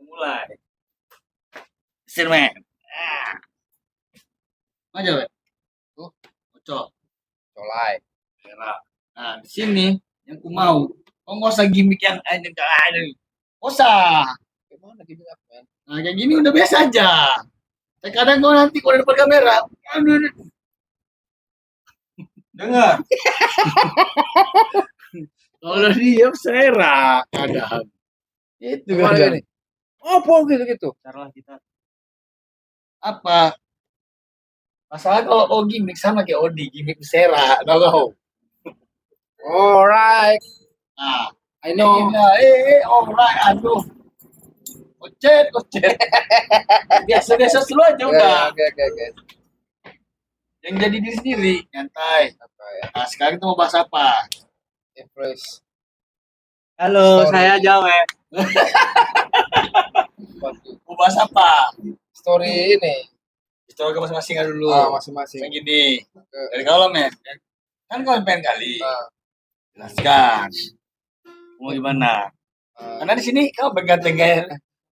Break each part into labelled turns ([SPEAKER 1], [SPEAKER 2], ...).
[SPEAKER 1] Mulai. Sirmen. Ah. Aja, we. Tuh, cocok.
[SPEAKER 2] Colai.
[SPEAKER 1] Nah, di sini yang ku mau. Oh, nggak usah gimmick yang ada. Nggak usah.
[SPEAKER 2] Gimana gini men?
[SPEAKER 1] Nah, kayak gini udah biasa aja. Kadang kau nanti kalau depan kamera, aduh, dengar. Kalau diam serak kadang. Itu
[SPEAKER 2] Gimana
[SPEAKER 1] kadang.
[SPEAKER 2] gini? Apa gitu?
[SPEAKER 1] Taruhlah kita. Apa? Masalah kalau kau gimmick sama kayak Odi, gimmick serak, tau kau?
[SPEAKER 2] Alright.
[SPEAKER 1] Nah,
[SPEAKER 2] I know.
[SPEAKER 1] alright, aduh. Kocet. Biasa-biasa dulu aja udah.
[SPEAKER 2] Oke.
[SPEAKER 1] Yang jadi diri sendiri, nyantai.
[SPEAKER 2] Apa ya?
[SPEAKER 1] Nah, sekarang kita mau bahas apa?
[SPEAKER 2] Impress.
[SPEAKER 3] Halo,
[SPEAKER 2] Story.
[SPEAKER 3] saya Jawe.
[SPEAKER 1] Mau bahas apa?
[SPEAKER 2] Story ini.
[SPEAKER 1] Historia masing-masing aja dulu.
[SPEAKER 2] Masing-masing.
[SPEAKER 1] Yang gini. Dari kau men. Kan kau yang pengen kali. Jelaskan. Mau gimana? Karena di sini kau pegang-pegang.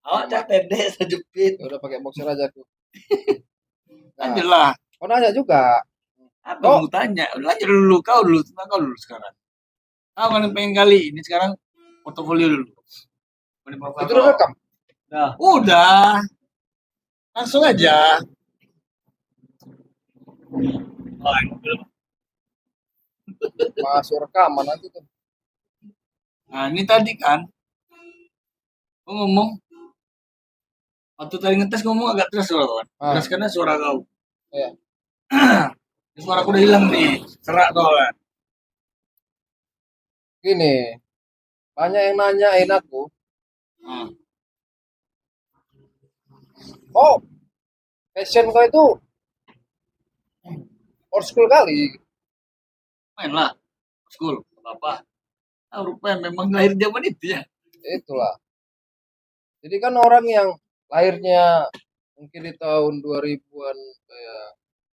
[SPEAKER 1] Awak cak tendek sejepit.
[SPEAKER 2] Udah pakai boxer aja tuh.
[SPEAKER 1] Lanjut lah.
[SPEAKER 2] Kau nanya juga.
[SPEAKER 1] Apa mau tanya? Lanjut dulu. Kau dulu. Tentang kau dulu sekarang. Kau kan yang pengen kali. Ini sekarang portofolio dulu.
[SPEAKER 2] Itu udah rekam?
[SPEAKER 1] Udah. Langsung aja.
[SPEAKER 2] Masuk rekaman nanti tuh.
[SPEAKER 1] Nah ini tadi kan. Kau ngomong. Waktu tadi ngetes ngomong agak keras suara kawan. Keras karena suara kau.
[SPEAKER 2] Iya.
[SPEAKER 1] Suara aku udah hilang nih. Serak kau kan.
[SPEAKER 2] Gini. Banyak yang nanyain aku. Oh, fashion kau itu old school kali.
[SPEAKER 1] Main lah. School. Apa-apa. Ah, rupanya memang lahir zaman itu ya.
[SPEAKER 2] Itulah. Jadi kan orang yang lahirnya mungkin di tahun 2000-an kayak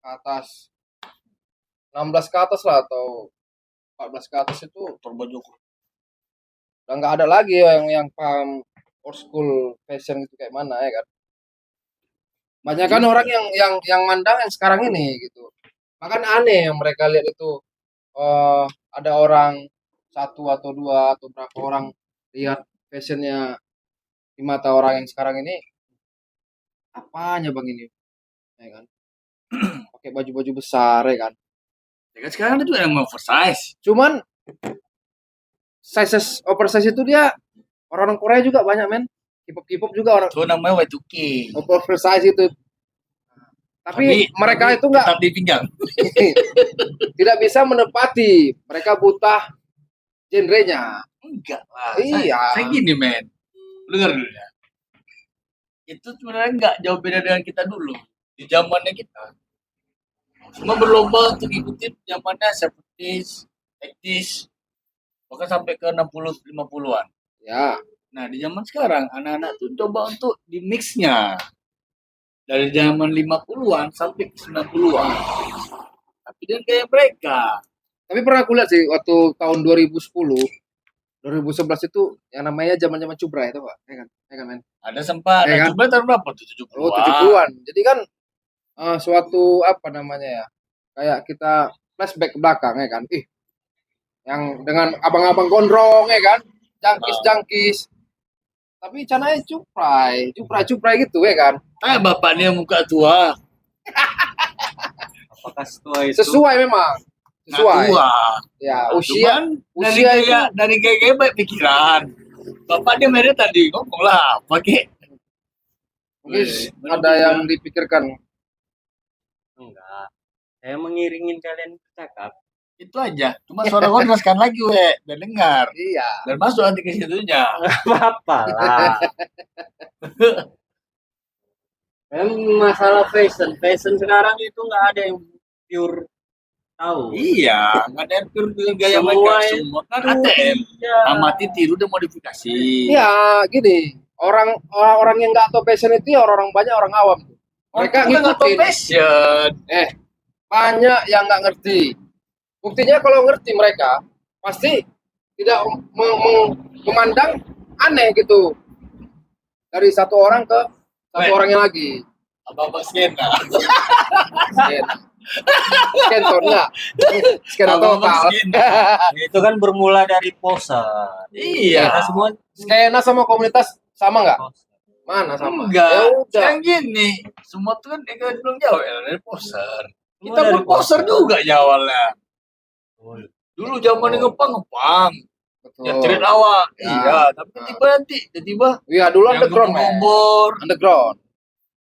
[SPEAKER 2] ke atas 16 ke atas lah atau 14 ke atas itu
[SPEAKER 1] Terbaju.
[SPEAKER 2] udah nggak ada lagi yang paham old school fashion itu kayak mana ya kan. Banyak kan orang yang mandang yang sekarang ini gitu. Bahkan aneh yang mereka lihat itu ada orang satu atau dua atau berapa orang lihat fashionnya di mata orang yang sekarang ini apanya bang ini ya kan pakai baju-baju besar ya kan
[SPEAKER 1] Ya kan sekarang itu yang oversize.
[SPEAKER 2] cuman sizes oversize itu dia orang Korea juga banyak men K-pop juga orang
[SPEAKER 1] Itu namanya Y2K.
[SPEAKER 2] oversize itu tapi mereka itu nggak
[SPEAKER 1] tetap di pinggang.
[SPEAKER 2] tidak bisa menepati mereka buta genrenya
[SPEAKER 1] Enggak lah.
[SPEAKER 2] Iya.
[SPEAKER 1] Saya gini men. Dengar dulu ya. Itu sebenarnya enggak jauh beda dengan kita dulu. Di zamannya kita. Cuma berlomba untuk ikutin zamannya 70s, 80s, bahkan sampai ke 60 50-an.
[SPEAKER 2] ya
[SPEAKER 1] Nah, di zaman sekarang anak-anak tuh coba untuk di mix-nya. Dari zaman 50-an sampai ke 90-an. Tapi dia kayak mereka.
[SPEAKER 2] tapi pernah aku lihat sih waktu tahun 2010 2011 itu yang namanya zaman-zaman Cubra itu Pak ya kan men
[SPEAKER 1] Ada sempat,
[SPEAKER 2] Ya kan?
[SPEAKER 1] coba tahun berapa tuh? 70-an.
[SPEAKER 2] oh 70-an jadi kan suatu apa namanya ya kayak kita flashback ke belakang ya kan yang dengan abang-abang gondrong ya kan jangkis tapi cananya cuprai gitu ya kan
[SPEAKER 1] Bapaknya muka tua.
[SPEAKER 3] Apakah sesuai itu?
[SPEAKER 2] sesuai memang sesuai
[SPEAKER 1] Tua.
[SPEAKER 2] ya
[SPEAKER 1] Cuman
[SPEAKER 2] usia itu
[SPEAKER 1] dari gaya baik pikiran. Bapak dia mereka tadi ngomong lah pakai.
[SPEAKER 2] mungkin ada yang dipikirkan
[SPEAKER 3] Enggak. Saya mengiringin kalian bercakap.
[SPEAKER 1] Itu aja. Cuma suara gua teruskan lagi dan dengar.
[SPEAKER 2] iya
[SPEAKER 1] Dan masuk nanti ke situnya.
[SPEAKER 3] Apa lah. Masalah fashion sekarang itu nggak ada yang pure tahu.
[SPEAKER 1] Iya, nggak ada yang pure dengan gaya
[SPEAKER 3] Semua
[SPEAKER 1] mereka.
[SPEAKER 3] itu
[SPEAKER 1] Semua kan ATM.
[SPEAKER 3] Iya.
[SPEAKER 1] Amati, tiru, dan modifikasi.
[SPEAKER 2] ya gini orang yang nggak tahu fashion itu ya orang banyak orang awam mereka
[SPEAKER 1] nggak tahu
[SPEAKER 2] ngikutin
[SPEAKER 1] fashion.
[SPEAKER 2] banyak yang nggak ngerti buktinya kalau ngerti mereka pasti tidak memandang aneh gitu dari satu orang ke satu
[SPEAKER 1] Weh.
[SPEAKER 2] orangnya lagi.
[SPEAKER 1] Abang skena.
[SPEAKER 2] Scan. Scan enggak? Scan
[SPEAKER 1] Abang
[SPEAKER 2] total.
[SPEAKER 1] skena.
[SPEAKER 3] Itu kan bermula dari poser.
[SPEAKER 1] Iya.
[SPEAKER 3] Kita semua
[SPEAKER 2] Skena sama komunitas sama nggak?
[SPEAKER 3] poser.
[SPEAKER 2] Mana sama?
[SPEAKER 1] Enggak.
[SPEAKER 2] Ya udah.
[SPEAKER 1] Kan gini, semua tuh kan dia belum jauh ya dari poser.
[SPEAKER 3] Semua
[SPEAKER 1] Kita
[SPEAKER 3] dari
[SPEAKER 1] pun poser juga ya awalnya.
[SPEAKER 3] Betul.
[SPEAKER 1] Dulu zamannya ngepang.
[SPEAKER 2] Betul.
[SPEAKER 1] Ya trade awal.
[SPEAKER 2] Ya.
[SPEAKER 1] Iya, tapi tiba-tiba
[SPEAKER 2] Iya, dulu
[SPEAKER 1] yang
[SPEAKER 2] underground, men.
[SPEAKER 1] ngobor.
[SPEAKER 2] Underground.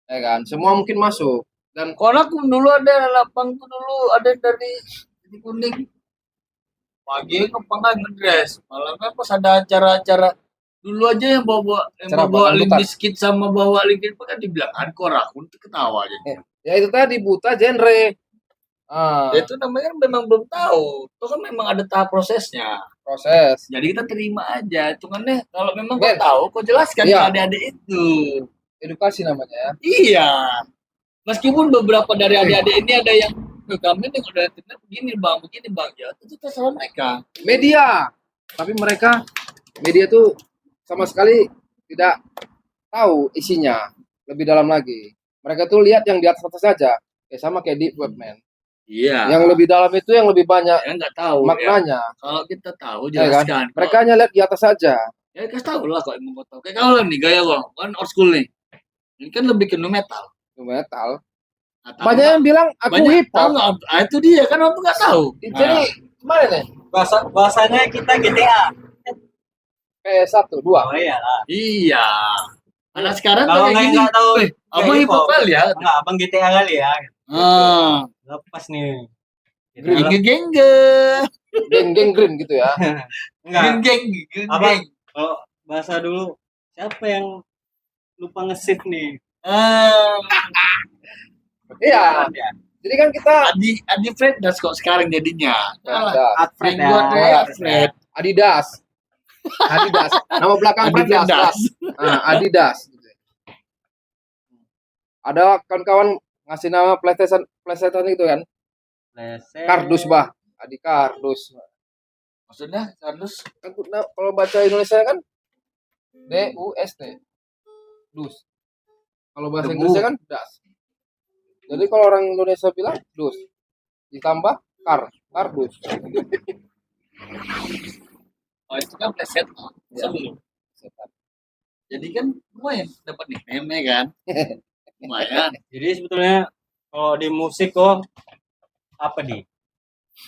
[SPEAKER 2] Ya kan, semua mungkin masuk. Dan
[SPEAKER 1] Kalau aku dulu ada lapang tuh dulu ada dari Kuning. Pagi ngepang kan ngedress. Malamnya pas ada acara-acara dulu aja yang
[SPEAKER 2] Acara
[SPEAKER 1] bawa
[SPEAKER 2] apa?
[SPEAKER 1] Limp
[SPEAKER 2] Angkutan?
[SPEAKER 1] Bizkit sama bawa Linkin Park kan dibilang hardcore, aku tuh ketawa aja.
[SPEAKER 2] ya itu tadi buta genre. Ah,
[SPEAKER 1] Ya itu namanya kan memang belum tahu. Itu kan memang ada tahap prosesnya.
[SPEAKER 2] proses.
[SPEAKER 1] Jadi kita terima aja. Cuman deh kalau memang
[SPEAKER 2] Men.
[SPEAKER 1] kau tahu, kau jelaskan
[SPEAKER 2] Iya.
[SPEAKER 1] ke adik-adik itu.
[SPEAKER 2] Edukasi namanya ya.
[SPEAKER 1] Iya. Meskipun beberapa dari adik-adik ini ada yang kami nih udah internet begini bang, ya itu terserah mereka.
[SPEAKER 2] Media. Tapi mereka media tuh sama sekali tidak tahu isinya lebih dalam lagi. Mereka tuh lihat yang di atas atas saja. Ya sama kayak deep web, man.
[SPEAKER 1] Iya.
[SPEAKER 2] Yang lebih dalam itu yang lebih banyak
[SPEAKER 1] Ya nggak tahu. Ya.
[SPEAKER 2] maknanya.
[SPEAKER 1] Kalau kita tahu
[SPEAKER 2] Ya kan?
[SPEAKER 1] jelaskan.
[SPEAKER 2] Mereka hanya lihat di atas saja.
[SPEAKER 1] Ya kasih tahu lah kok emang kau tahu. Kayak kau nih gaya kau kan old school nih. Ini kan lebih ke nu metal.
[SPEAKER 2] Itu metal.
[SPEAKER 1] Nah, tahu
[SPEAKER 2] Banyak
[SPEAKER 1] nggak?
[SPEAKER 2] yang bilang aku
[SPEAKER 1] Banyak
[SPEAKER 2] hip
[SPEAKER 1] tahu
[SPEAKER 2] hop.
[SPEAKER 1] nggak? Ah, itu dia kan aku nggak tahu.
[SPEAKER 2] Jadi gimana nih?
[SPEAKER 3] Bahasanya kita GTA.
[SPEAKER 2] PS1, 2.
[SPEAKER 3] Oh iya lah.
[SPEAKER 1] Iya. Anak sekarang
[SPEAKER 3] Kalau
[SPEAKER 1] tuh kayak gini.
[SPEAKER 3] nggak tahu
[SPEAKER 1] "Weh, abang hip hop kali ya.
[SPEAKER 3] Enggak, abang GTA kali ya.
[SPEAKER 1] Ah,
[SPEAKER 3] Lepas nih.
[SPEAKER 1] geng geng
[SPEAKER 2] Geng-geng green gitu ya.
[SPEAKER 3] Enggak.
[SPEAKER 1] geng.
[SPEAKER 3] Abang, kalau bahasa dulu siapa yang lupa nge-save nih?
[SPEAKER 1] Ah,
[SPEAKER 2] Iya.
[SPEAKER 3] Ya.
[SPEAKER 2] Jadi kan kita
[SPEAKER 1] Adi Fred das kok sekarang jadinya. Salah.
[SPEAKER 2] Adidas.
[SPEAKER 3] Alfred
[SPEAKER 1] Yang buat
[SPEAKER 3] ya.
[SPEAKER 1] Fred.
[SPEAKER 2] Adidas. Adidas. Nama belakang
[SPEAKER 1] Adi
[SPEAKER 2] Fred
[SPEAKER 1] Fred
[SPEAKER 2] Das.
[SPEAKER 1] das.
[SPEAKER 2] Nah, Adidas. Ada kawan-kawan ngasih nama PlayStation itu kan.
[SPEAKER 3] Leset.
[SPEAKER 2] Kardus, bah. Adi Kardus.
[SPEAKER 1] Maksudnya harus
[SPEAKER 2] Kan kalau baca Indonesia kan DUST. Dus. Kalau bahasa
[SPEAKER 1] Debu.
[SPEAKER 2] Inggrisnya kan das. Jadi kalau orang Indonesia bilang dus ditambah kardus.
[SPEAKER 1] oh itu kan preset.
[SPEAKER 2] Ya.
[SPEAKER 1] Sebelum. Jadi kan lumayan dapat nih meme kan. Lumayan.
[SPEAKER 3] Jadi sebetulnya kalau di musik kok apa nih?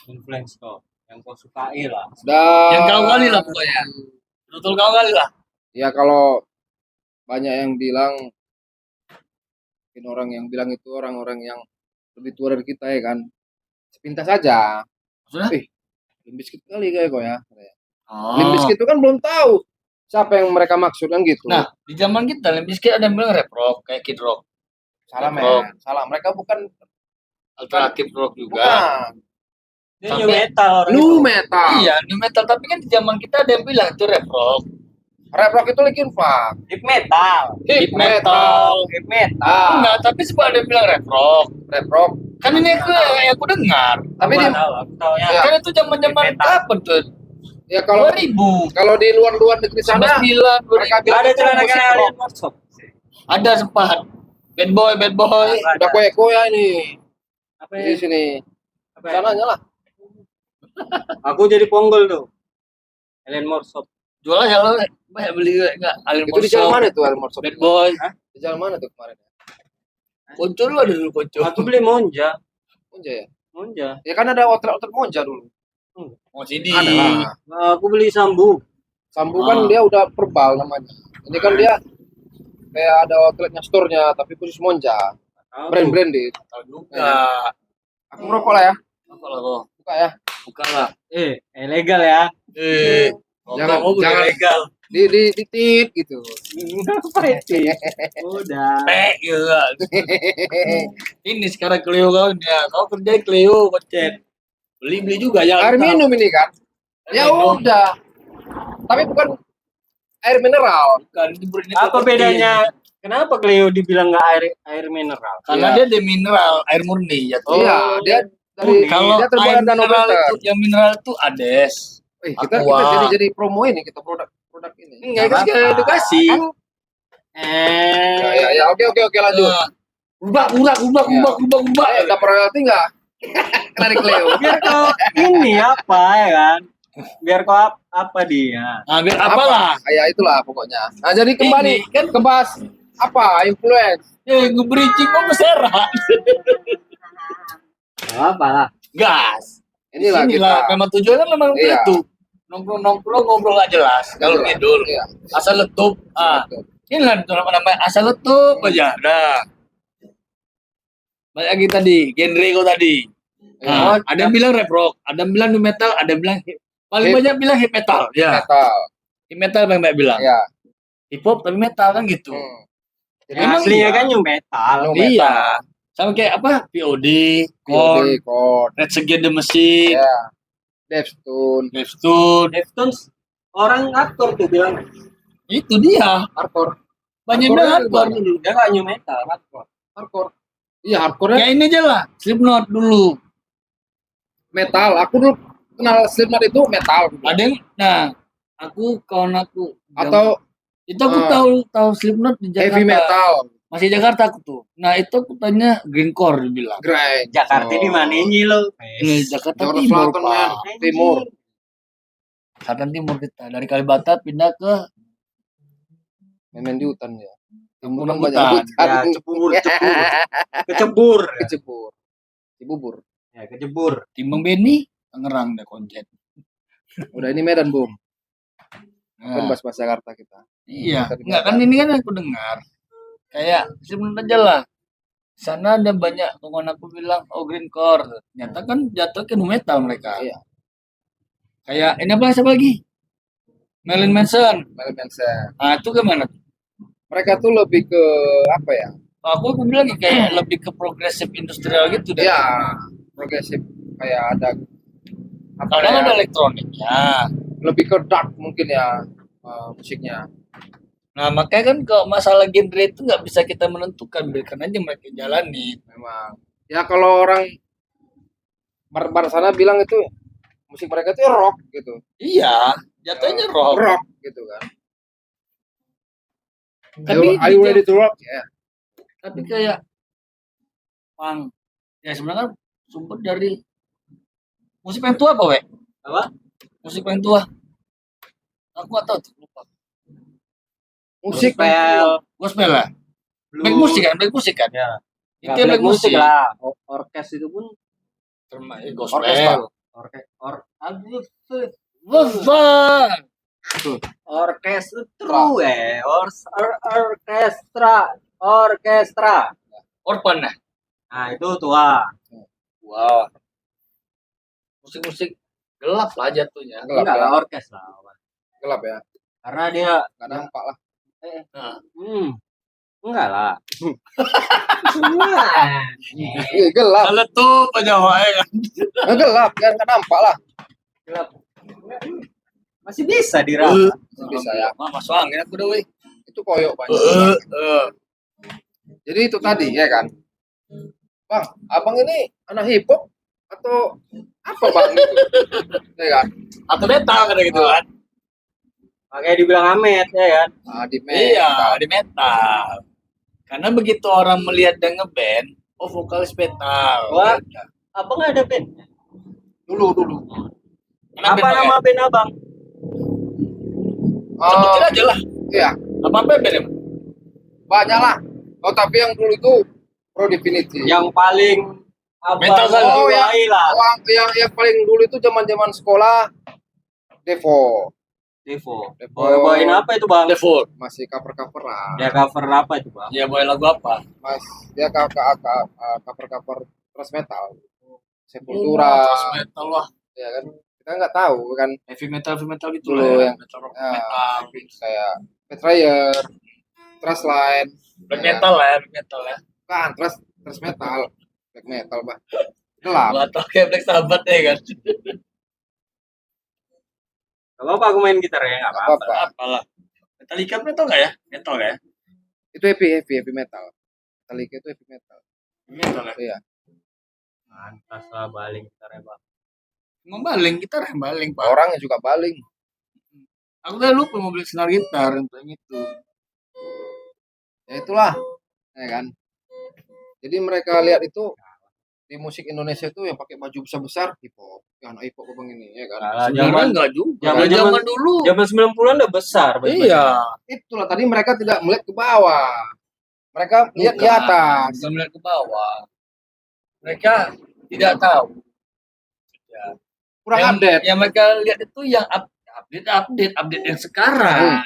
[SPEAKER 3] Influence kok yang kau sukai lah.
[SPEAKER 2] Dan
[SPEAKER 1] Yang kau kali lah pokoknya. Betul kau kali lah.
[SPEAKER 2] ya kalau banyak yang bilang mungkin orang yang bilang itu orang-orang yang lebih tua dari kita ya kan. Sepintas saja.
[SPEAKER 1] Maksudnya?
[SPEAKER 2] Limp Bizkit kali kayak kok ya.
[SPEAKER 1] Oh.
[SPEAKER 2] Limp Bizkit itu kan belum tahu siapa yang mereka maksud kan gitu.
[SPEAKER 1] Nah, di zaman kita Limp Bizkit ada yang bilang rap rock kayak Kid Rock.
[SPEAKER 2] salah
[SPEAKER 1] rock.
[SPEAKER 2] men. Salah. Mereka bukan
[SPEAKER 1] Alternatif rock juga.
[SPEAKER 2] bukan.
[SPEAKER 3] Dia
[SPEAKER 1] Sampai-
[SPEAKER 3] new metal orang
[SPEAKER 2] Nu
[SPEAKER 3] itu.
[SPEAKER 2] metal.
[SPEAKER 1] Iya, new metal tapi kan di zaman kita ada yang bilang itu rap rock.
[SPEAKER 2] Rap rock itu Linkin Park.
[SPEAKER 3] Hip metal.
[SPEAKER 1] Hip metal.
[SPEAKER 3] Hip metal.
[SPEAKER 1] Enggak, tapi sempat ada yang bilang rap rock.
[SPEAKER 2] Rap rock.
[SPEAKER 1] Kan ini aku dengar.
[SPEAKER 2] Tapi
[SPEAKER 3] Aku
[SPEAKER 2] di,
[SPEAKER 3] tahu, aku tahu ya.
[SPEAKER 2] Ya.
[SPEAKER 1] Kan itu zaman-zaman
[SPEAKER 3] Hip metal.
[SPEAKER 1] kapan tuh?
[SPEAKER 2] ya kalau
[SPEAKER 1] 2000.
[SPEAKER 2] kalau di luar negeri sana
[SPEAKER 1] 99,
[SPEAKER 2] mereka
[SPEAKER 1] 2000.
[SPEAKER 2] bilang
[SPEAKER 3] Ada
[SPEAKER 2] itu
[SPEAKER 3] celana
[SPEAKER 2] musik
[SPEAKER 3] kayak
[SPEAKER 2] rock.
[SPEAKER 3] Alien Workshop.
[SPEAKER 1] Ada sempat. Bad boy.
[SPEAKER 2] Udah koyak-koyak ini
[SPEAKER 3] Apa
[SPEAKER 2] di
[SPEAKER 3] ya?
[SPEAKER 2] sini.
[SPEAKER 3] Apa ya?
[SPEAKER 2] Sananya lah.
[SPEAKER 3] Aku jadi ponggol tuh. Alien Workshop.
[SPEAKER 1] Jual aja lo. Banyak beli enggak? Alien
[SPEAKER 2] Itu di jalan
[SPEAKER 1] Workshop,
[SPEAKER 2] mana itu Elmore Shop?
[SPEAKER 1] Bad boy.
[SPEAKER 2] Di jalan mana tuh kemarin?
[SPEAKER 1] Ponco lu ada dulu ponco.
[SPEAKER 3] Aku beli Monja.
[SPEAKER 2] Monja ya?
[SPEAKER 3] Monja.
[SPEAKER 2] Ya kan ada outlet Monja dulu.
[SPEAKER 1] Mau CD.
[SPEAKER 2] Ada lah.
[SPEAKER 3] Nah, aku beli Sambu.
[SPEAKER 2] Sambu kan
[SPEAKER 1] Ah.
[SPEAKER 2] dia udah perbal namanya. Ini kan dia kayak ada outletnya store-nya tapi khusus Monja. Brand-branded.
[SPEAKER 1] Tahu juga.
[SPEAKER 2] Aku merokok lah ya.
[SPEAKER 1] Apa lah kok?
[SPEAKER 2] Buka ya.
[SPEAKER 1] Bukan lah.
[SPEAKER 3] Ilegal ya.
[SPEAKER 2] Jangan-
[SPEAKER 1] Jangan
[SPEAKER 2] jangan.
[SPEAKER 1] legal.
[SPEAKER 2] Di tit gitu.
[SPEAKER 3] Apa itu? Udah.
[SPEAKER 1] Iya. Ini sekarang Cleo kau ya. Kau kerja di Cleo kocet. Beli juga ya.
[SPEAKER 2] Air minum ini kan. Ya udah. Tapi bukan air mineral.
[SPEAKER 1] Bukan ini ini
[SPEAKER 3] Apa
[SPEAKER 1] properti.
[SPEAKER 3] bedanya? Kenapa Cleo dibilang nggak air mineral?
[SPEAKER 1] Karena
[SPEAKER 2] Iya.
[SPEAKER 1] dia mineral, air murni ya.
[SPEAKER 2] Iya, dia dari
[SPEAKER 1] Kalau
[SPEAKER 2] dia terbuat
[SPEAKER 1] air
[SPEAKER 2] dari
[SPEAKER 1] mineral
[SPEAKER 2] nanometer.
[SPEAKER 1] itu, yang mineral itu Ades.
[SPEAKER 2] Kita
[SPEAKER 1] Aqua.
[SPEAKER 2] jadi promo ini kita produk ini.
[SPEAKER 1] Enggak, kan
[SPEAKER 3] Nggak
[SPEAKER 1] sekali
[SPEAKER 3] apa-apa.
[SPEAKER 1] edukasi.
[SPEAKER 2] Kan Ya, oke lanjut.
[SPEAKER 1] Ubah.
[SPEAKER 2] Dapat royalti nggak? Dari Cleo.
[SPEAKER 3] Biar kau ini apa ya kan? Biar kau apa dia?
[SPEAKER 1] Nah, biar apalah.
[SPEAKER 2] Ya itulah pokoknya. Nah jadi kembali
[SPEAKER 1] Ini kan
[SPEAKER 2] ke bahas apa influence.
[SPEAKER 1] nge-bridging kok beserat.
[SPEAKER 3] Apa lah?
[SPEAKER 1] Gas.
[SPEAKER 2] Inilah
[SPEAKER 1] Inilah
[SPEAKER 2] kita.
[SPEAKER 1] memang tujuannya memang
[SPEAKER 2] Iya.
[SPEAKER 1] itu. Nongkrong ngobrol gak jelas kalau
[SPEAKER 2] Iya.
[SPEAKER 1] ngidul.
[SPEAKER 2] Iya.
[SPEAKER 1] Asal letup. Inilah namanya asal letup aja. Dah. Banyak kita tadi, genre kok tadi. Nah, ada yang bilang rap rock, ada yang bilang nu metal, ada yang bilang paling
[SPEAKER 2] Hip.
[SPEAKER 1] banyak bilang hip metal. Ya.
[SPEAKER 2] Metal.
[SPEAKER 1] Hip metal banyak bilang.
[SPEAKER 2] Ya.
[SPEAKER 1] Hip hop tapi metal kan gitu.
[SPEAKER 2] Jadi
[SPEAKER 1] Emang
[SPEAKER 3] Aslinya
[SPEAKER 1] iya.
[SPEAKER 3] kan new metal.
[SPEAKER 2] Nu metal.
[SPEAKER 1] Iya. Sama kayak apa? POD, Korn,
[SPEAKER 2] Chord.
[SPEAKER 1] Red Against the Machine,
[SPEAKER 2] Ya. Deftones.
[SPEAKER 1] Deftones.
[SPEAKER 3] Deftones orang aktor tuh bilang
[SPEAKER 1] Itu dia.
[SPEAKER 2] Hardcore.
[SPEAKER 1] Banyak
[SPEAKER 2] Hardcore
[SPEAKER 1] banget
[SPEAKER 2] itu
[SPEAKER 1] hardcore
[SPEAKER 2] banyak.
[SPEAKER 1] dulu.
[SPEAKER 3] dia nggak new metal aktor.
[SPEAKER 2] Hardcore. Iya hardcore
[SPEAKER 1] Kayak ini aja lah, Slipknot dulu.
[SPEAKER 2] metal. Aku dulu kenal Slipknot itu metal.
[SPEAKER 1] Ada yang, nah, kawan aku.
[SPEAKER 2] Atau
[SPEAKER 1] Itu aku tahu Slipknot di Jakarta.
[SPEAKER 2] heavy metal.
[SPEAKER 1] Masih Jakarta aku tuh. Nah itu aku tanya Greencore dibilang.
[SPEAKER 2] Grind.
[SPEAKER 3] Jakarta di mana ini lo?
[SPEAKER 1] Ini Jakarta
[SPEAKER 2] Jakarta
[SPEAKER 1] Timur
[SPEAKER 2] Selatan,
[SPEAKER 1] Pak.
[SPEAKER 2] men. Timur.
[SPEAKER 1] Selatan Timur kita. Dari Kalibata pindah ke
[SPEAKER 2] Main di hutan ya. Timur
[SPEAKER 1] Gunung
[SPEAKER 2] kan banyak
[SPEAKER 1] Hutan.
[SPEAKER 2] hutan.
[SPEAKER 3] Ya kecebur.
[SPEAKER 2] Kecebur. Cibubur.
[SPEAKER 3] Ya kecebur.
[SPEAKER 1] Timbang Beni, Tangerang deh konjet.
[SPEAKER 2] Udah ini Medan, Bung. Kan
[SPEAKER 1] Nah,
[SPEAKER 2] bahas Jakarta kita.
[SPEAKER 1] iya,
[SPEAKER 2] Tadi
[SPEAKER 1] enggak kan ini kan aku dengar. Kayak sebenarnya aja lah. Sana ada banyak kawan aku bilang oh Greencore. Ternyata kan jatuh ke nu metal mereka.
[SPEAKER 2] Iya.
[SPEAKER 1] Kayak ini apa siapa lagi? Marilyn Manson.
[SPEAKER 2] Marilyn Manson.
[SPEAKER 1] Nah itu gimana?
[SPEAKER 2] Mereka tuh lebih ke apa ya?
[SPEAKER 1] Aku bilang kayak lebih ke progresif industrial gitu deh.
[SPEAKER 2] Ya, progresif kayak ada apa
[SPEAKER 1] Kadang
[SPEAKER 2] ya?
[SPEAKER 1] ada elektroniknya.
[SPEAKER 2] Lebih ke dark mungkin ya musiknya.
[SPEAKER 1] Nah makanya kan kalau masalah genre itu nggak bisa kita menentukan, biarkan aja mereka jalani.
[SPEAKER 2] Memang. Ya kalau orang bar sana bilang itu musik mereka itu rock gitu.
[SPEAKER 1] Iya, jatuhnya rock.
[SPEAKER 2] Rock gitu kan.
[SPEAKER 1] Tapi
[SPEAKER 2] Are you ready to rock? Ya.
[SPEAKER 1] tapi kayak punk. Ya sebenarnya kan sumber dari musik paling tua apa, we?
[SPEAKER 3] Apa?
[SPEAKER 1] Musik paling tua. Aku nggak tahu tuh, lupa.
[SPEAKER 2] Musik
[SPEAKER 1] Gospel lah. Black musik kan?
[SPEAKER 3] Ya.
[SPEAKER 1] Itu yang black musik.
[SPEAKER 3] lah. Orkes itu pun
[SPEAKER 1] Gospel.
[SPEAKER 3] orkestra.
[SPEAKER 1] Wah,
[SPEAKER 3] Orkestra.
[SPEAKER 1] Orpan lah.
[SPEAKER 3] Nah, itu tua.
[SPEAKER 1] Wow. Musik-musik gelap lah jatuhnya.
[SPEAKER 2] Gelap
[SPEAKER 3] Enggak
[SPEAKER 2] ya.
[SPEAKER 3] lah orkes lah.
[SPEAKER 2] Gelap ya.
[SPEAKER 3] Karena dia
[SPEAKER 2] Gak nampak lah.
[SPEAKER 1] Nah,
[SPEAKER 3] enggak lah. Nah,
[SPEAKER 2] Gelap.
[SPEAKER 1] kalau tuh aja wae kan.
[SPEAKER 2] Gelap kan gak nampak lah.
[SPEAKER 3] gelap. Masih bisa diraba.
[SPEAKER 2] Bisa ya.
[SPEAKER 1] Masuk angin aku udah weh.
[SPEAKER 2] Itu koyok banyak. Jadi itu tadi ya kan. Bang, abang ini anak hip hop atau apa bang? Gitu. Ya kan.
[SPEAKER 1] Atau metal kan gitu kan.
[SPEAKER 3] Makanya dibilang Amet ya kan.
[SPEAKER 2] Di
[SPEAKER 1] Iya, di metal. Karena begitu orang melihat dan ngeband, oh vokalis metal.
[SPEAKER 3] Wah. Abang ada band?
[SPEAKER 1] Dulu.
[SPEAKER 3] Apa nama band abang?
[SPEAKER 1] Sebutin aja lah.
[SPEAKER 2] Iya,
[SPEAKER 1] Apa band ya?
[SPEAKER 2] banyak lah. Oh tapi yang dulu itu Pro Divinity.
[SPEAKER 3] Yang paling abang
[SPEAKER 1] Metal kan?
[SPEAKER 3] sukai lah.
[SPEAKER 2] Yang paling dulu itu zaman sekolah Devo.
[SPEAKER 3] Devo. Bawain apa itu bang?
[SPEAKER 1] Devil.
[SPEAKER 2] Masih cover lah.
[SPEAKER 3] Dia cover apa itu bang?
[SPEAKER 1] Ya boleh lagu apa?
[SPEAKER 2] Mas dia cover thrash metal. Sepultura.
[SPEAKER 1] Thrash metal lah.
[SPEAKER 2] Ya kan. Kita nggak tahu kan
[SPEAKER 1] Heavy metal gitu
[SPEAKER 2] dulu
[SPEAKER 1] lah.
[SPEAKER 2] yang
[SPEAKER 1] Metal rock
[SPEAKER 2] ya,
[SPEAKER 1] metal.
[SPEAKER 2] kayak Betrayer, Trustline,
[SPEAKER 1] Black
[SPEAKER 2] ya.
[SPEAKER 1] metal lah, black metal ya.
[SPEAKER 2] Kan thrash metal, black metal bah. Gelap.
[SPEAKER 1] Gua tau kayak Black Sabbath ya kan.
[SPEAKER 3] Gak apa-apa aku main gitar ya nggak apa-apa.
[SPEAKER 2] Apa?
[SPEAKER 1] Apalah. Metallica metal nggak ya? Metal ya?
[SPEAKER 2] Itu heavy metal. Metallica itu heavy metal.
[SPEAKER 1] Metal ya.
[SPEAKER 2] Iya.
[SPEAKER 3] Mantas lah baling gitarnya bang.
[SPEAKER 1] Emang baling, gitar yang baling pak.
[SPEAKER 2] Orangnya juga baling.
[SPEAKER 1] Aku udah lupa mau beli senar gitar untuk yang itu.
[SPEAKER 2] itulah, ya kan. Jadi mereka lihat itu di musik Indonesia itu yang pakai baju besar-besar hip hop, ya anak hip hop bang ini, ya kan.
[SPEAKER 3] Nah,
[SPEAKER 1] Sebenarnya
[SPEAKER 3] zaman
[SPEAKER 1] enggak juga.
[SPEAKER 3] zaman-
[SPEAKER 1] Zaman dulu.
[SPEAKER 3] zaman 90-an udah besar baju-bajunya.
[SPEAKER 1] Iya.
[SPEAKER 2] Itulah tadi mereka tidak melihat ke bawah, mereka lihat di
[SPEAKER 1] Bukan.
[SPEAKER 2] atas.
[SPEAKER 1] Bukan melihat ke bawah. Mereka tidak tahu. Ya.
[SPEAKER 2] Kurang
[SPEAKER 1] yang,
[SPEAKER 2] update.
[SPEAKER 1] Yang mereka lihat itu yang update yang sekarang.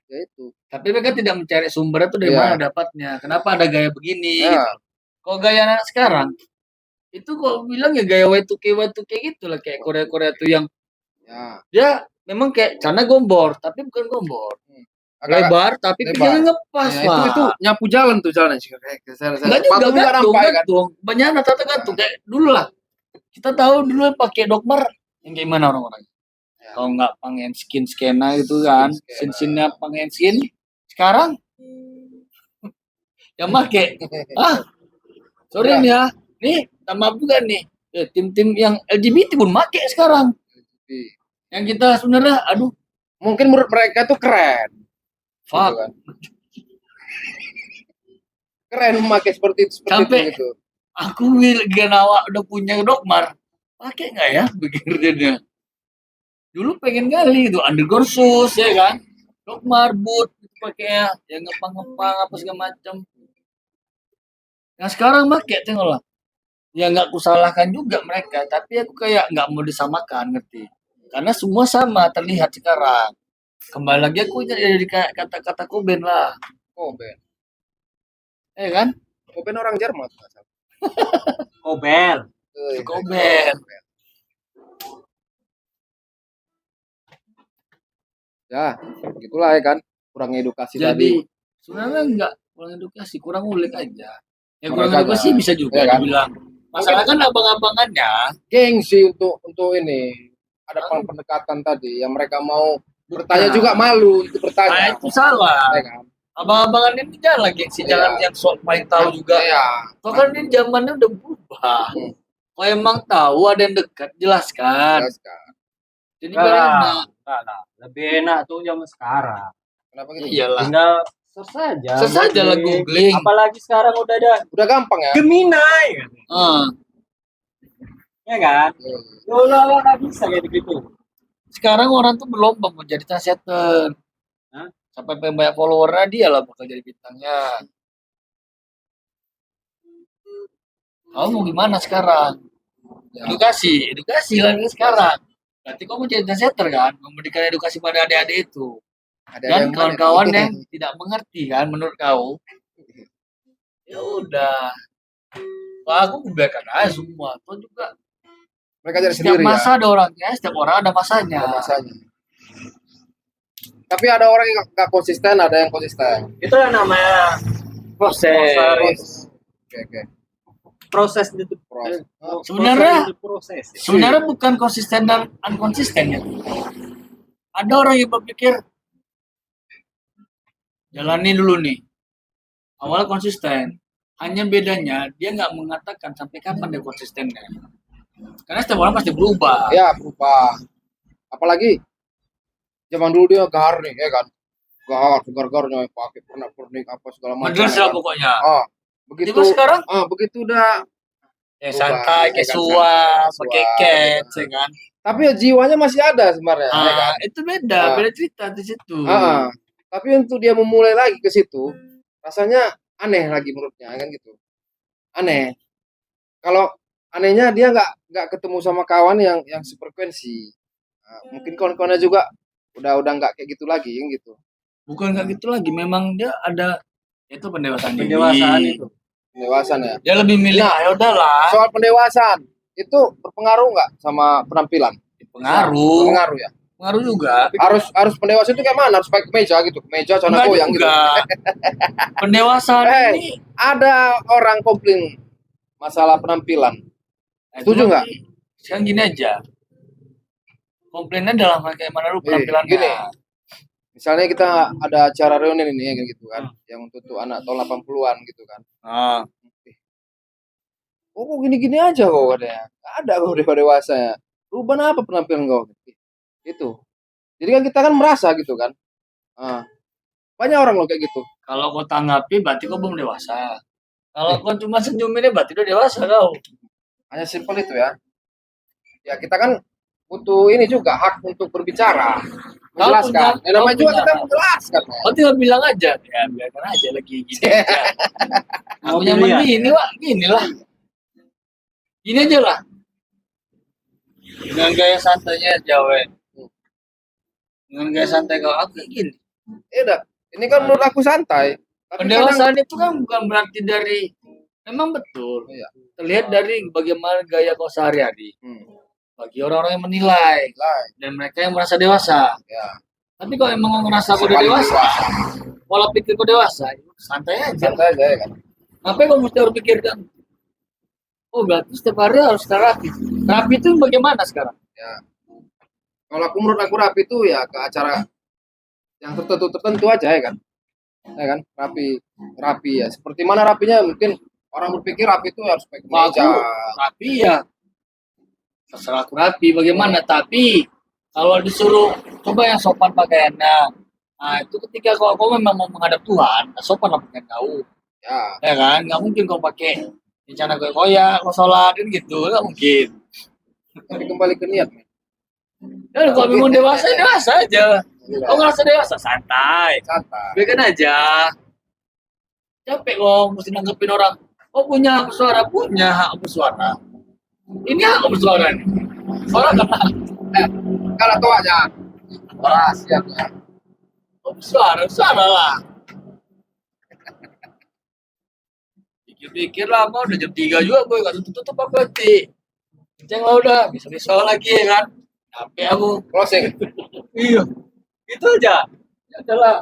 [SPEAKER 2] Ya itu.
[SPEAKER 1] Tapi mereka tidak mencari sumber itu dari
[SPEAKER 2] Iya.
[SPEAKER 1] mana dapatnya. Kenapa ada gaya begini?
[SPEAKER 2] Ya.
[SPEAKER 1] Gitu. Kalau gaya anak sekarang, itu kok bilang ya gaya Y2K gitu lah. Kayak Korea tuh yang
[SPEAKER 2] Ya.
[SPEAKER 1] dia memang kayak celana gombor, tapi bukan gombor.
[SPEAKER 2] Agak
[SPEAKER 1] Lebar, tapi
[SPEAKER 2] lebar.
[SPEAKER 1] pinggangnya ngepas,
[SPEAKER 2] ya,
[SPEAKER 1] Pak.
[SPEAKER 2] itu nyapu jalan tuh jalan sih.
[SPEAKER 1] Enggak juga gantung. Banyak rata-rata gantung. Kayak dulu lah. Kita tahu dulu pakai dokmer yang gimana orang-orang.
[SPEAKER 2] Ya.
[SPEAKER 1] Kalau nggak pengen skin skena gitu kan, sin-sinnya pengen skin. Sekarang yang make, sorry
[SPEAKER 2] Ya.
[SPEAKER 1] nih ya, nih tambah juga nih, tim-tim yang LGBT pun make sekarang. Yang kita sebenarnya, aduh,
[SPEAKER 2] Mungkin menurut mereka tuh keren.
[SPEAKER 1] fuck.
[SPEAKER 2] Gitu kan. Keren memakai seperti itu
[SPEAKER 1] Sampai-
[SPEAKER 2] itu gitu.
[SPEAKER 1] Aku Ganawa udah punya dokmar, pakai nggak ya begininya? Dulu pengen kali itu undergore shoes ya kan, dokmar boot pakai yang ngepang-ngepang apa segala macam. Yang sekarang pakai tengok lah. Ya nggak kusalahkan juga mereka, tapi aku kayak nggak mau disamakan, ngerti? Karena semua sama terlihat sekarang. Kembali lagi aku jadi kayak kata-kata Koben lah,
[SPEAKER 2] Koben.
[SPEAKER 1] ya kan?
[SPEAKER 2] Koben orang Jerman.
[SPEAKER 3] Kobel.
[SPEAKER 1] Koben.
[SPEAKER 2] Ya, gitulah ya kan. Kurang edukasi tadi.
[SPEAKER 1] Jadi sebenarnya nggak kurang edukasi, kurang ulik aja. Ya kurang
[SPEAKER 2] Mereka
[SPEAKER 1] edukasi
[SPEAKER 2] aja.
[SPEAKER 1] bisa juga
[SPEAKER 2] Ya kan?
[SPEAKER 1] dibilang. Masalah kan abang-abangannya.
[SPEAKER 2] Gengsi untuk ini. Ada pendekatan tadi yang mereka mau bertanya
[SPEAKER 1] Bukan.
[SPEAKER 2] juga malu itu
[SPEAKER 1] Nah,
[SPEAKER 2] bertanya.
[SPEAKER 1] itu salah.
[SPEAKER 2] Ya kan?
[SPEAKER 1] Abang-abangan ini jangan gengsi,
[SPEAKER 2] Iya.
[SPEAKER 1] jangan yang sok paling tahu juga.
[SPEAKER 2] Ya.
[SPEAKER 1] Soalnya ini zamannya udah berubah.
[SPEAKER 2] Hmm.
[SPEAKER 1] Kalau emang tahu ada yang dekat, jelaskan.
[SPEAKER 2] Jelaskan.
[SPEAKER 1] Jadi
[SPEAKER 3] Enggak
[SPEAKER 1] biar
[SPEAKER 3] lah,
[SPEAKER 1] enak.
[SPEAKER 3] enggak lah. Lebih enak tuh zaman sekarang.
[SPEAKER 2] Kenapa gitu?
[SPEAKER 1] Iyalah.
[SPEAKER 3] Tinggal search saja.
[SPEAKER 1] Search saja lah, googling.
[SPEAKER 3] Apalagi sekarang udah ada
[SPEAKER 2] Udah gampang ya.
[SPEAKER 3] Gemini.
[SPEAKER 1] Ah,
[SPEAKER 3] Ya kan? Dulu nggak bisa kayak gitu.
[SPEAKER 1] sekarang orang tuh berlomba mau jadi translator.
[SPEAKER 3] Hah?
[SPEAKER 1] Sampai banyak followernya dia lah bakal jadi bintangnya. Kamu mau gimana sekarang?
[SPEAKER 2] Ya.
[SPEAKER 1] Edukasi lagi sekarang. Berarti kamu mau jadi translator kan? Memberikan edukasi pada adik-adik itu.
[SPEAKER 2] Ada
[SPEAKER 1] Dan
[SPEAKER 2] yang mana
[SPEAKER 1] kawan-kawan
[SPEAKER 2] nih?
[SPEAKER 1] yang tidak mengerti kan menurut kau. Ya udah. Wah, aku biarkan aja semua. Kau juga
[SPEAKER 2] mereka cari
[SPEAKER 1] setiap
[SPEAKER 2] sendiri
[SPEAKER 1] masa
[SPEAKER 2] ya.
[SPEAKER 1] ada orangnya, setiap orang ada masanya.
[SPEAKER 2] Ada masanya. Tapi ada orang yang nggak konsisten, ada yang konsisten.
[SPEAKER 3] Itu yang namanya
[SPEAKER 1] Proses.
[SPEAKER 2] Oke.
[SPEAKER 3] proses itu.
[SPEAKER 2] Proses.
[SPEAKER 1] Sebenarnya-
[SPEAKER 3] proses.
[SPEAKER 1] Sebenarnya bukan konsisten dan unkonsisten ya. Ada orang yang berpikir jalani dulu nih. Awalnya konsisten. Hanya bedanya dia nggak mengatakan sampai kapan dia konsistennya. Karena setiap orang pasti berubah.
[SPEAKER 2] Ya berubah. Apalagi zaman dulu dia gahar nih, ya kan? Gahar, segar-garnya pakai pernak-pernik apa segala macam.
[SPEAKER 1] Madrasah
[SPEAKER 2] ya
[SPEAKER 1] lah
[SPEAKER 2] kan?
[SPEAKER 1] pokoknya.
[SPEAKER 2] Begitu.
[SPEAKER 1] Tiba sekarang
[SPEAKER 2] Begitu udah.
[SPEAKER 1] ya
[SPEAKER 2] Berubah,
[SPEAKER 1] santai, kayak
[SPEAKER 2] ya kan,
[SPEAKER 1] suap,
[SPEAKER 2] santai,
[SPEAKER 1] pakai
[SPEAKER 2] suap,
[SPEAKER 1] cat,
[SPEAKER 2] ya
[SPEAKER 1] ya kan.
[SPEAKER 2] Tapi ya jiwanya masih ada sebenarnya, ya kan?
[SPEAKER 1] Itu beda,
[SPEAKER 2] Ah.
[SPEAKER 1] beda cerita di situ.
[SPEAKER 2] Tapi untuk dia memulai lagi ke situ, rasanya aneh lagi menurutnya, kan gitu. Aneh. Kalau anehnya dia nggak ketemu sama kawan yang sefrekuensi. Mungkin kawan-kawannya juga udah nggak kayak gitu lagi, kan gitu.
[SPEAKER 1] Bukan nggak gitu lagi, memang dia ada itu pendewasaan diri.
[SPEAKER 3] Pendewasaan itu.
[SPEAKER 2] Pendewasaan ya.
[SPEAKER 1] Dia lebih milih,
[SPEAKER 2] Nah,
[SPEAKER 1] ya udahlah.
[SPEAKER 2] Soal pendewasaan itu berpengaruh nggak sama penampilan?
[SPEAKER 1] Pengaruh,
[SPEAKER 2] Pengaruh ya.
[SPEAKER 1] pengaruh juga.
[SPEAKER 2] Harus pendewasaan itu kayak mana? Harus pakai kemeja gitu, kemeja celana
[SPEAKER 1] Enggak
[SPEAKER 2] goyang gitu.
[SPEAKER 1] juga. Pendewasaan ini
[SPEAKER 2] Ada orang komplain masalah penampilan. Setuju nggak?
[SPEAKER 1] Sekarang gini aja. Komplainnya dalam hal kayak mana lu penampilannya.
[SPEAKER 2] gini. Misalnya kita ada acara reunian ini kayak gitu kan, yang untuk anak tahun 80-an gitu kan. Oh kok gini-gini aja kok katanya. Nggak ada kok dewasa ya. Rubah apa penampilan kau? Itu. Jadi kan kita kan merasa gitu kan. Banyak orang loh kayak gitu.
[SPEAKER 1] Kalau kau tanggapi berarti kau belum dewasa. Kalau kau cuma senyumin berarti udah dewasa kau.
[SPEAKER 2] Hanya simpel itu ya. Ya kita kan butuh ini juga hak untuk berbicara, menjelaskan.
[SPEAKER 1] punya-
[SPEAKER 2] Namanya
[SPEAKER 1] kau
[SPEAKER 2] juga
[SPEAKER 1] punya
[SPEAKER 2] kita
[SPEAKER 1] hak.
[SPEAKER 2] menjelaskan.
[SPEAKER 1] Kau tinggal bilang aja, ya biarkan aja lagi gini aja. Aku
[SPEAKER 3] Mau
[SPEAKER 1] nyaman
[SPEAKER 3] pilihan.
[SPEAKER 1] gini Wak, gini lah. Gini aja lah. Dengan gaya santainya Jawa. Dengan gaya santai kau, aku kayak gini.
[SPEAKER 2] Ya udah, ini kan menurut aku santai. Tapi kadang,
[SPEAKER 1] Pendewasaan itu kan bukan berarti dari, memang betul.
[SPEAKER 2] Iya.
[SPEAKER 1] Terlihat dari bagaimana gaya kau sehari-hari.
[SPEAKER 2] hmm,
[SPEAKER 1] Bagi orang-orang yang menilai.
[SPEAKER 2] lah,
[SPEAKER 1] Dan mereka yang merasa dewasa.
[SPEAKER 2] ya,
[SPEAKER 1] Tapi kalau emang kau ngerasa kau udah
[SPEAKER 2] paling
[SPEAKER 1] dewasa, pola pikir kau dewasa, santai aja.
[SPEAKER 2] santai aja ya kan.
[SPEAKER 1] Ngapain kau mesti harus pikirkan? Oh berarti setiap hari harus rapi. Rapi itu bagaimana sekarang?
[SPEAKER 2] Ya. Kalau aku menurut aku rapi itu ya ke acara yang tertentu aja ya kan. Ya kan, rapi ya. Seperti mana rapinya mungkin orang berpikir rapi itu harus pakai
[SPEAKER 1] Mau aku
[SPEAKER 2] kemeja.
[SPEAKER 1] rapi ya, terserah aku rapi bagaimana. Tapi kalau disuruh coba yang sopan pakaiannya, nah itu ketika kau memang mau menghadap Tuhan, sopan lah pakaian kau,
[SPEAKER 2] Ya,
[SPEAKER 1] ya kan? Nggak mungkin kau pakai rencana koyak, kau sholat kan gitu, nggak mungkin.
[SPEAKER 2] tapi kembali ke niat. Men.
[SPEAKER 1] Dan kalau memang dewasa, dewasa aja. Kau ngerasa dewasa, santai.
[SPEAKER 2] Santai.
[SPEAKER 1] Biarkan aja. Capek kok mesti nanggepin orang. Oh punya hak bersuara, punya hak bersuara. Ini hak bersuara nih. Suara kata
[SPEAKER 2] Kalau tua aja. Wah, siap ya.
[SPEAKER 1] bersuara, bersuara lah. Pikir-pikir lah, mau udah jam 3 juga boy, gak tutup-tutup apa berarti. Ceng lah udah, bisa lagi ya kan. Capek aku.
[SPEAKER 2] Closing.
[SPEAKER 1] Iya, itu aja. Ya udahlah.